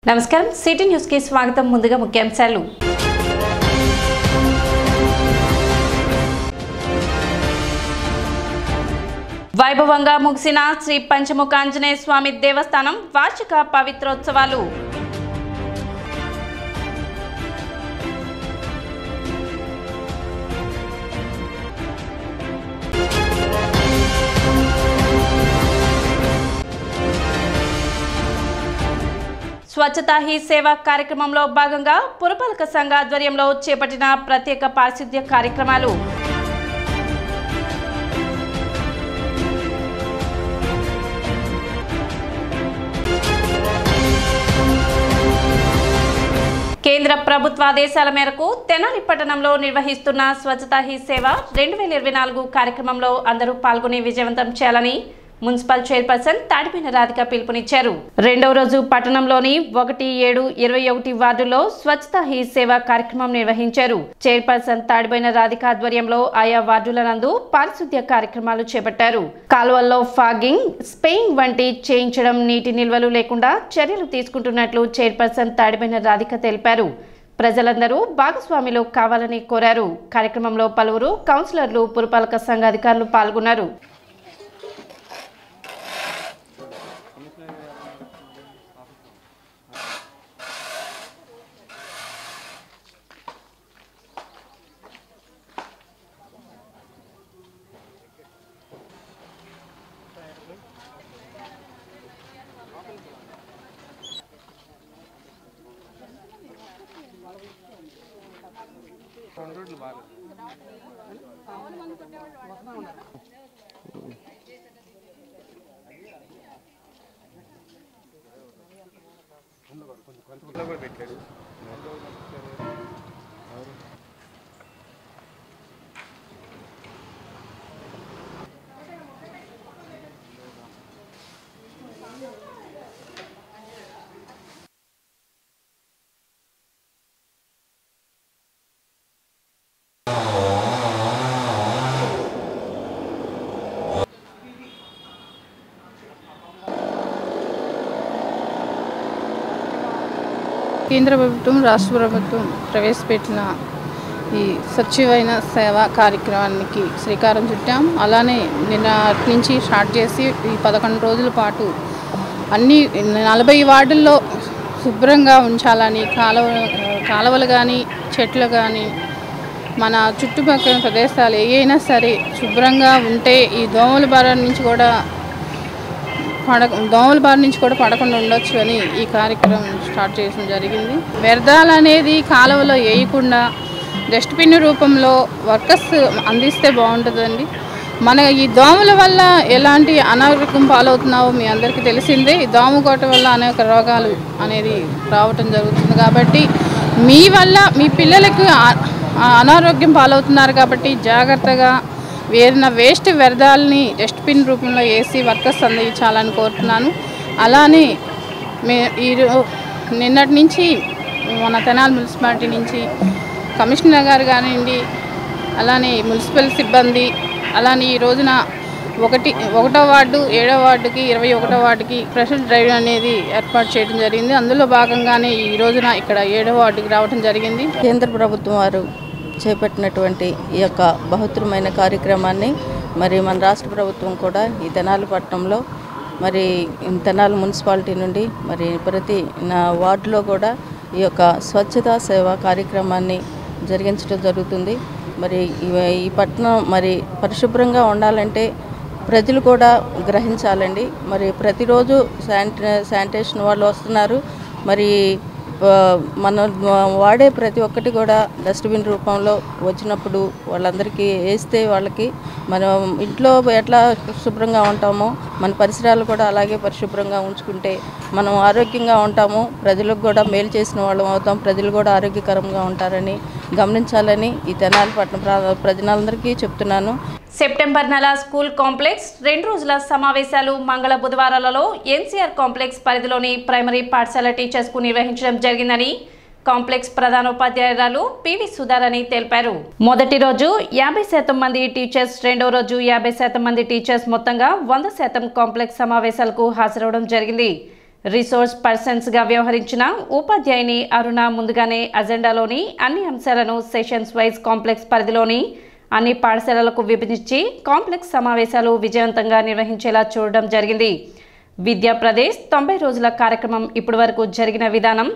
నమస్కారం city news కి స్వాగతం. ముందుగా ముఖ్యాంశాలు. వైభవంగా ముగిసిన శ్రీ పంచముఖ ఆంజనేయ స్వామి దేవస్థానం వార్షిక పవిత్రోత్సవాలు. స్వచ్ఛతా హీ సేవ కార్యక్రమంలో భాగంగా పురపాలక సంఘ ఆధ్వర్యంలో చేపట్టిన ప్రత్యేక పారిశుద్ధ్య కార్యక్రమాలు. కేంద్ర ప్రభుత్వ ఆదేశాల మేరకు తెనాలి పట్టణంలో నిర్వహిస్తున్న స్వచ్ఛతా హీ సేవ 2024 కార్యక్రమంలో అందరూ పాల్గొని విజయవంతం చేయాలని మున్సిపల్ చైర్పర్సన్ తాడిపైన రాధిక పిలుపునిచ్చారు. రెండవ రోజు పట్టణంలోని 1, 7, 21 వార్డుల్లో స్వచ్ఛతా హీ సేవ కార్యక్రమం నిర్వహించారు. చైర్పర్సన్ తాడిపైన రాధిక ఆధ్వర్యంలో ఆయా వార్డుల నందు పారిశుద్ధ్య కార్యక్రమాలు చేపట్టారు. కాలువల్లో ఫాగింగ్, స్పేయింగ్ వంటి చేయించడం, నీటి నిల్వలు లేకుండా చర్యలు తీసుకుంటున్నట్లు చైర్పర్సన్ తాడిపైన రాధిక తెలిపారు. ప్రజలందరూ భాగస్వాములు కావాలని కోరారు. కార్యక్రమంలో పలువురు కౌన్సిలర్లు, పురపాలక సంఘ అధికారులు పాల్గొన్నారు. కేంద్ర ప్రభుత్వం, రాష్ట్ర ప్రభుత్వం ప్రవేశపెట్టిన ఈ స్వచ్ఛమైన సేవా కార్యక్రమానికి శ్రీకారం చుట్టాం. అలానే నిన్న నుంచి స్టార్ట్ చేసి ఈ 11 రోజుల పాటు అన్ని 40 వార్డుల్లో శుభ్రంగా ఉంచాలని, కాలువలు కానీ, చెట్లు కానీ, మన చుట్టుపక్కల ప్రదేశాలు ఏవైనా సరే శుభ్రంగా ఉంటే ఈ దోమల బారి నుంచి కూడా పడకుండా ఉండొచ్చు అని ఈ కార్యక్రమం స్టార్ట్ చేయడం జరిగింది. వ్యర్థాలు అనేది కాలువలో వేయకుండా డస్ట్బిన్ రూపంలో వర్కర్స్ అందిస్తే బాగుంటుందండి. మన ఈ దోమల వల్ల ఎలాంటి అనారోగ్యం పాలవుతున్నావో మీ అందరికీ తెలిసిందే. ఈ దోమకోట వల్ల అనేక రోగాలు అనేది రావటం జరుగుతుంది. కాబట్టి మీ వల్ల మీ పిల్లలకు అనారోగ్యం పాలవుతున్నారు. కాబట్టి జాగ్రత్తగా వేస్ట్ వ్యర్థాలని డస్ట్బిన్ రూపంలో వేసి వర్కర్స్ అందించాలని కోరుతున్నాను. అలానే నిన్నటి నుంచి మన తెనాలి మున్సిపాలిటీ నుంచి కమిషనర్ గారు కానివ్వండి, అలానే మున్సిపల్ సిబ్బంది, అలానే ఈ రోజున 1వ వార్డు, 7వ వార్డుకి, 21వ వార్డుకి స్పెషల్ డ్రైవ్ అనేది ఏర్పాటు చేయడం జరిగింది. అందులో భాగంగానే ఈ రోజున ఇక్కడ 7వ వార్డుకి రావడం జరిగింది. కేంద్ర ప్రభుత్వం వారు చేపట్టినటువంటి ఈ యొక్క బహుత్తరమైన కార్యక్రమాన్ని మరి మన రాష్ట్ర ప్రభుత్వం కూడా ఈ తెనాలి పట్టణంలో మరి తెనాలి మున్సిపాలిటీ నుండి మరి ప్రతి వార్డులో కూడా ఈ యొక్క స్వచ్ఛతా సేవ కార్యక్రమాన్ని జరిగించడం జరుగుతుంది. మరి ఈ పట్టణం మరి పరిశుభ్రంగా ఉండాలంటే ప్రజలు కూడా గ్రహించాలండి. మరి ప్రతిరోజు శానిటేషన్ వాళ్ళు వస్తున్నారు. మరి మనం వాడే ప్రతి ఒక్కటి కూడా డస్ట్బిన్ రూపంలో వచ్చినప్పుడు వాళ్ళందరికీ వేస్తే వాళ్ళకి మనం ఇంట్లో ఎట్లా శుభ్రంగా ఉంటామో మన పరిసరాలు కూడా అలాగే పరిశుభ్రంగా ఉంచుకుంటే మనం ఆరోగ్యంగా ఉంటాము. ప్రజలకు కూడా మేలు చేసిన వాళ్ళం అవుతాం. ప్రజలు కూడా ఆరోగ్యకరంగా ఉంటారని గమనించాలని ఈ తెనాలి పట్టణ ప్రజలందరికీ చెప్తున్నాను. సెప్టెంబర్ నెల స్కూల్ కాంప్లెక్స్ 2 రోజుల సమావేశాలు మంగళ బుధవారాలలో ఎన్సీఆర్ కాంప్లెక్స్ పరిధిలోని ప్రైమరీ పాఠశాల టీచర్స్ కు నిర్వహించడం జరిగిందని కాంప్లెక్స్ ప్రధానోపాధ్యాయురాలు పివి సుధారాణి తెలిపారు. మొదటి రోజు 50% మంది టీచర్స్, రెండో రోజు 50% మంది టీచర్స్ మొత్తంగా 100% కాంప్లెక్స్ సమావేశాలకు హాజరవడం జరిగింది. రిసోర్స్ పర్సన్స్గా వ్యవహరించిన ఉపాధ్యాయుని అరుణ ముందుగానే అజెండాలోని అన్ని అంశాలను సెషన్స్ వైజ్ కాంప్లెక్స్ పరిధిలోని అన్ని పాఠశాలలకు విభజించి కాంప్లెక్స్ సమావేశాలు విజయవంతంగా నిర్వహించేలా చూడడం జరిగింది. విద్యా ప్రదేశ్ 90 రోజుల కార్యక్రమం ఇప్పటి వరకు జరిగిన విధానం,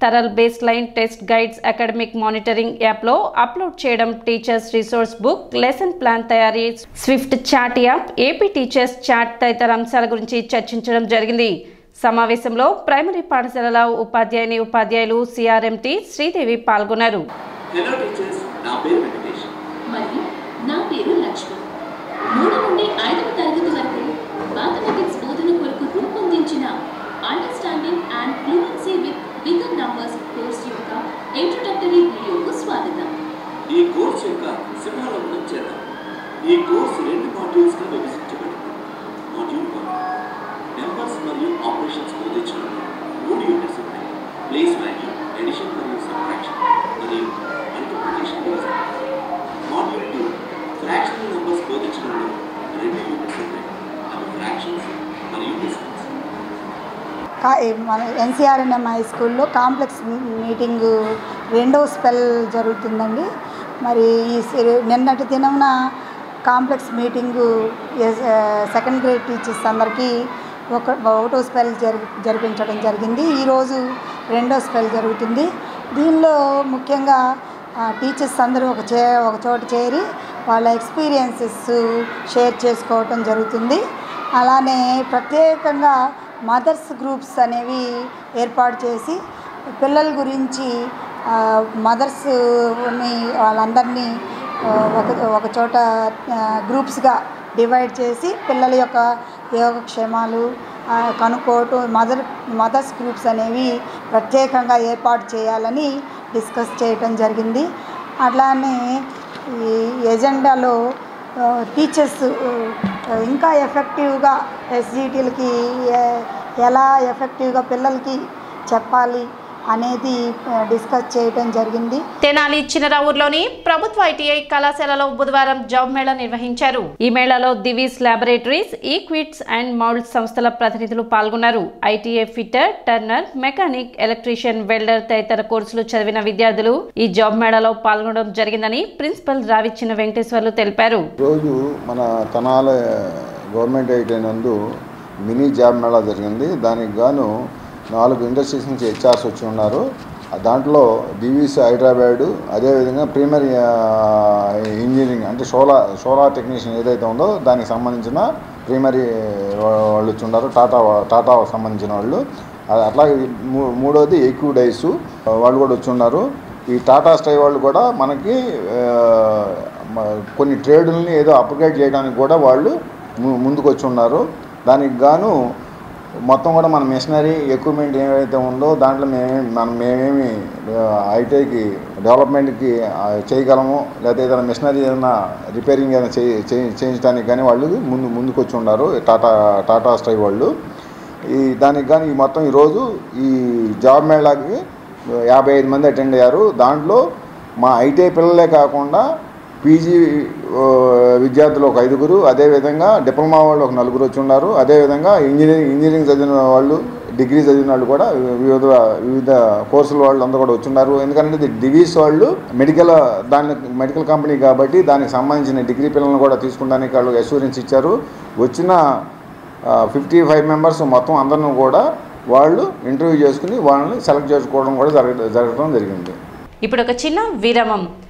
తరల్ base line test guides academic monitoring యాప్లో అప్లోడ్ చేయడం, teachers resource book, lesson plan తయారీ, swift chat app, AP teachers chat తదితర అంశాల గురించి చర్చించడం జరిగింది. సమావేశంలో ప్రైమరీ పాఠశాలల ఉపాధ్యాయులు సిఆర్ఎంటీ శ్రీదేవి పాల్గొన్నారు. మరియు నా పేరు లక్ష్మి. 3 నుండి 5వ తరగతి వరకు మ్యాథమెటిక్స్ బోధన కొరకు రూపొందించిన understanding and fluency with bigger numbers course యొక్క ఇంట్రొడక్టరీ వీడియోకు స్వాగతం. ఈ కోర్స్ యొక్క సింహావలోకనం చేద్దాం. ఈ కోర్సు 2 మాడ్యూల్స్ గా విభజించబడింది. మాడ్యూల్ 1 నెంబర్స్ మరియు ఆపరేషన్స్ బోధించడం 3 యూనిట్స్ ఉన్నాయి. ప్లేస్ వాల్యూ, ఎడిషన్ మరియు సబ్ట్రాక్షన్ మరియు multiplication division. Module 2 fractional numbers బోధించడంలో 2 యూనిట్స్ ఉన్నాయి. అవి ఫ్రాక్షన్స్ మరియు డిస్టెన్స్. మన ఎన్సీఆర్ఎన్ఎం హై స్కూల్లో కాంప్లెక్స్ మీటింగు 2వ స్పెల్ జరుగుతుందండి. మరి ఈ నిన్నటి దినమున complex meeting second grade teachers అందరికీ ఒకటో స్పెల్ జరిపించడం జరిగింది. ఈరోజు 2వ స్పెల్ జరుగుతుంది. దీనిలో ముఖ్యంగా టీచర్స్ అందరూ ఒక చోట చేరి వాళ్ళ ఎక్స్పీరియన్సెస్ షేర్ చేసుకోవటం జరుగుతుంది. అలానే ప్రత్యేకంగా మదర్స్ గ్రూప్స్ అనేవి ఏర్పాటు చేసి పిల్లల గురించి మదర్స్ని వాళ్ళందరినీ ఒక చోట గ్రూప్స్గా డివైడ్ చేసి పిల్లల యొక్క యోగక్షేమాలు కనుక్కోవటం, మదర్స్ గ్రూప్స్ అనేవి ప్రత్యేకంగా ఏర్పాటు చేయాలని డిస్కస్ చేయటం జరిగింది. అట్లానే ఈ ఎజెండాలో టీచర్స్ ఇంకా ఎఫెక్టివ్గా ఎస్జిటీలకి ఎలా ఎఫెక్టివ్గా పిల్లలకి చెప్పాలి అనేది డిస్కస్ చేయడం జరిగింది. తెనాలి చినరావూరులోని ప్రభుత్వ ఐటీఐ కళాశాలలో బుధవారం జాబ్ మేళా నిర్వహించారు. ఈ మేళాలో దివీస్ ల్యాబొరేటరీస్, ఈక్విట్స్ అండ్ మౌల్డ్ సంస్థల ప్రతినిధులు పాల్గొన్నారు. ITI fitter, Turner, mechanic, electrician, welder తదితర కోర్సులు చదివిన విద్యార్థులు ఈ జాబ్ మేళాలో పాల్గొనడం జరిగిందని ప్రిన్సిపల్ రావిచ్చిన వెంకటేశ్వర్లు తెలిపారు. రోజు మన తెనాలి గవర్నమెంట్ ఐటీఐ నందు మినీ జాబ్ మేళా జరిగింది. దానికి గాను 4 ఇండస్ట్రీస్ నుంచి హెచ్ఆర్స్ వచ్చి ఉన్నారు. దాంట్లో డివిస్ హైదరాబాదు, అదేవిధంగా ప్రైమరీ ఇంజనీరింగ్ అంటే సోలార్ టెక్నీషియన్ ఏదైతే ఉందో దానికి సంబంధించిన ప్రైమరీ వాళ్ళు వచ్చి ఉన్నారు. టాటా సంబంధించిన వాళ్ళు. అట్లాగే మూడోది ఈక్విడైస్ వాళ్ళు కూడా వచ్చి ఉన్నారు. ఈ టాటా స్కై వాళ్ళు కూడా మనకి కొన్ని ట్రేడుల్ని ఏదో అప్గ్రేడ్ చేయడానికి కూడా వాళ్ళు ముందుకు వచ్చి ఉన్నారు. దానికి గాను మొత్తం కూడా మన మిషనరీ ఎక్విప్మెంట్ ఏవైతే ఉందో దాంట్లో మేమేమి ఐటీఐకి డెవలప్మెంట్కి చేయగలము, లేకపోతే ఏదైనా మిషనరీ ఏదైనా రిపేరింగ్ ఏదైనా చేయించడానికి కానీ వాళ్ళు ముందుకు వచ్చి ఉన్నారు. టాటా స్కై వాళ్ళు. దానికి కానీ మొత్తం ఈరోజు ఈ జాబ్ మేళాకి 55 మంది అటెండ్ అయ్యారు. దాంట్లో మా ఐటీఐ పిల్లలే కాకుండా పీజీ విద్యార్థులు ఒక 5గురు, అదేవిధంగా డిప్లొమా వాళ్ళు ఒక 4 వచ్చి ఉన్నారు. అదేవిధంగా ఇంజనీరింగ్ చదివిన వాళ్ళు, డిగ్రీ చదివిన వాళ్ళు కూడా వివిధ కోర్సుల వాళ్ళు అందరూ కూడా వచ్చున్నారు. ఎందుకంటే డివీస్ వాళ్ళు మెడికల్ కంపెనీ కాబట్టి దానికి సంబంధించిన డిగ్రీ పిల్లలను కూడా తీసుకుంటానికి వాళ్ళు అష్యూరెన్స్ ఇచ్చారు. వచ్చిన 55 మెంబర్స్ మొత్తం అందరిని కూడా వాళ్ళు ఇంటర్వ్యూ చేసుకుని వాళ్ళని సెలెక్ట్ చేసుకోవడం కూడా జరగడం జరిగింది. ఇప్పుడు ఒక చిన్న విరామం.